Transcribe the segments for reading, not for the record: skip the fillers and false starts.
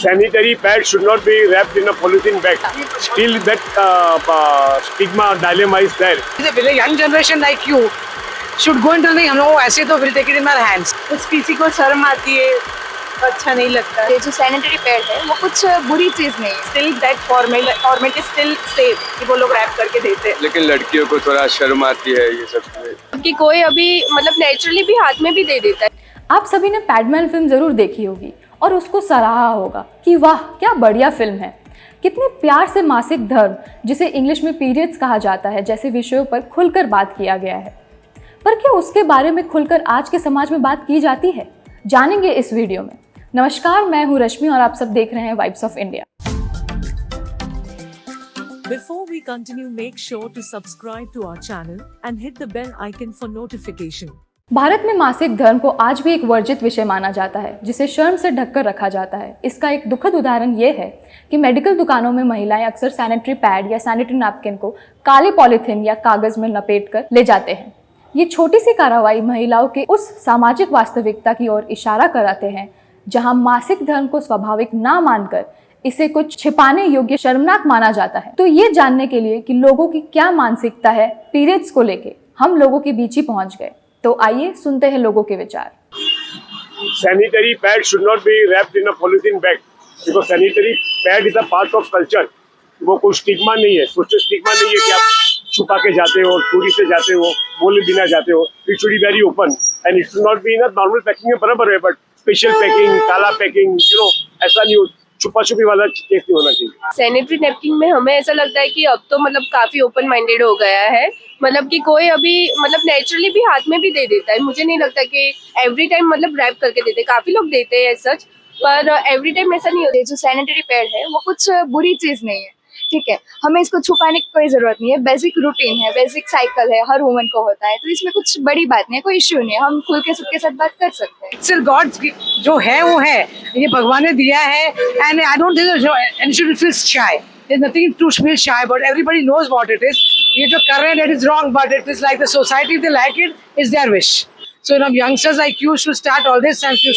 Sanitary pads should not be wrapped in a polythene bag. Still, that stigma dilemma is there. The young generation like you should go into the हम लोग ऐसे तो will take it in our hands. कुछ किसी को शर्म आती है, अच्छा नहीं लगता. ये जो सैनिटरी पैड है वो कुछ बुरी चीज नहीं है. Still that format is still safe कि वो लोग रैप करके देते हैं. लेकिन लड़कियों को थोड़ा शर्म आती है ये सब कि कोई अभी मतलब नेचुरली भी हाथ में भी दे देता है. आप सभी ने पैडमैन फिल्म ज़रूर देखी होगी और उसको सराहा होगा कि वाह क्या बढ़िया फिल्म है. कितने प्यार से मासिक धर्म, जिसे इंग्लिश में पीरियड्स कहा जाता है, जैसे विषयों पर खुलकर बात किया गया है. पर क्या उसके बारे में खुलकर आज के समाज में बात की जाती है? जानेंगे इस वीडियो में. नमस्कार, मैं हूँ रश्मि और आप सब देख रहे हैं vibes of India. Before we continue, make sure to subscribe to our channel and hit the bell icon for notification. Bharat में मासिक धर्म को आज भी एक वर्जित विषय माना जाता है, जिसे शर्म से ढककर रखा जाता है. इसका एक दुखद उदाहरण ये है कि मेडिकल दुकानों में महिलाएं अक्सर सैनिटरी पैड या सैनिटरी नैपकिन को काले पॉलीथीन या कागज में लपेट कर ले जाते हैं. ये छोटी सी कार्रवाई महिलाओं के उस सामाजिक वास्तविकता की ओर इशारा कराते हैं जहां मासिक धर्म को स्वाभाविक ना मानकर इसे कुछ छिपाने योग्य शर्मनाक माना जाता है. तो ये जानने के लिए कि लोगों की क्या मानसिकता है पीरियड्स को लेके, हम लोगों के बीच ही पहुंच गए. तो आइए सुनते हैं लोगों के विचार. Sanitary pad should not be wrapped in a polythene bag because sanitary pad is a part of culture. वो कोई स्टिग्मा नहीं है, सोचिए स्टिग्मा नहीं है कि आप छुपा के जाते हो, चोरी से जाते हो, बोले बिना जाते हो. It should be very open and it should not be in a normal packing में बराबर है, बट स्पेशल पैकिंग, काला पैकिंग, ऐसा नहीं हो, छुपा छुपी वाला केस नहीं होना चाहिए. सैनिटरी नैपकिन में हमें ऐसा लगता है कि अब तो मतलब काफी ओपन माइंडेड हो गया है. मतलब कि कोई अभी मतलब नेचुरली भी हाथ में भी दे देता है. मुझे नहीं लगता कि एवरी टाइम मतलब रैप करके देते. काफी लोग देते हैं सच, पर एवरी टाइम ऐसा नहीं होता. जो सैनिटरी पैड है वो कुछ बुरी चीज नहीं है, ठीक है. हमें इसको छुपाने की कोई जरूरत नहीं है. बेसिक रूटीन है, बेसिक साइकिल है, हर वुमन को होता है. तो इसमें कुछ बड़ी बात नहीं है, कोई इश्यू नहीं है. हम खुल के सबके साथ बात कर सकते हैं. Still God जो है वो है, ये भगवान ने दिया है. And I don't think anyone should feel shy. There's nothing to feel shy about. Everybody knows what it is. ये जो कर रहे हैं that is wrong, but it is like the society, if they like it, it's their wish. So youngsters like you should start all this and you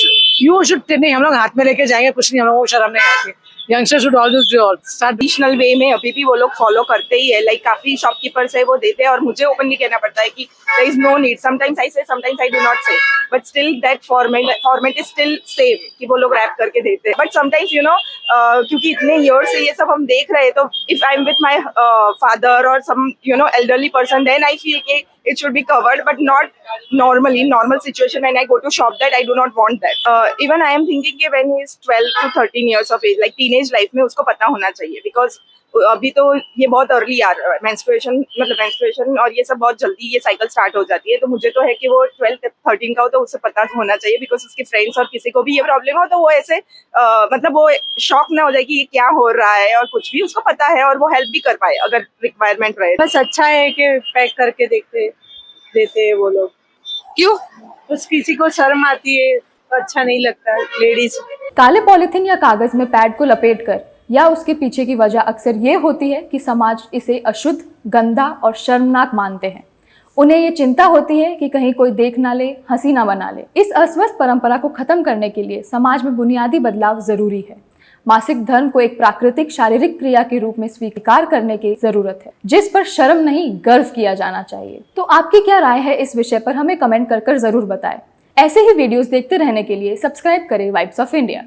should नहीं, हम लोग हाथ में लेके जाएंगे कुछ नहीं, हम लोगों को शर्म नहीं आती. Youngsters should always start traditional way में अभी भी वो लोग फॉलो करते ही है. लाइक काफी शॉपकीपर्स है वो देते हैं और मुझे ओपनली कहना पड़ता है कि there is no need. Sometimes I say, sometimes I do not say, but still that format is still same कि वो लोग रैप करके देते हैं. बट समटाइम्स क्योंकि इतने ईयर्स से ये सब हम देख रहे हैं, तो if I am with my father और some elderly person, then I feel कि it should be covered, but not normally. In normal situation when I go to shop, that I do not want that. Even I am thinking कि when he is 12 to 13 years of age, like teenage life में उसको पता होना चाहिए, because अभी तो ये बहुत अर्ली आ रहा है. मेंस्ट्रुएशन और ये सब बहुत जल्दी ये साइकिल स्टार्ट हो जाती है. तो मुझे तो है कि वो 12-13 का हो तो उससे पता होना चाहिए, बिकॉज उसके फ्रेंड्स और किसी को भी ये प्रॉब्लम हो तो वो ऐसे मतलब वो शॉक ना हो जाए कि ये क्या हो रहा है, और कुछ भी उसको पता है और वो हेल्प भी कर पाए अगर रिक्वायरमेंट रहे. बस अच्छा है कि पैक करके देते हैं वो लोग. क्यों? बस किसी को शर्म आती है, अच्छा नहीं लगता लेडीज. काले पॉलीथीन या कागज में पैड को लपेटकर या उसके पीछे की वजह अक्सर ये होती है कि समाज इसे अशुद्ध, गंदा और शर्मनाक मानते हैं. उन्हें ये चिंता होती है कि कहीं कोई देख ना ले, हंसी ना बना ले. इस अस्वस्थ परंपरा को खत्म करने के लिए समाज में बुनियादी बदलाव जरूरी है. मासिक धर्म को एक प्राकृतिक शारीरिक क्रिया के रूप में स्वीकार करने की जरूरत है, जिस पर शर्म नहीं गर्व किया जाना चाहिए. तो आपकी क्या राय है इस विषय पर, हमें कमेंट कर जरूर बताएं. ऐसे ही वीडियोस देखते रहने के लिए सब्सक्राइब करें वाइब्स ऑफ इंडिया.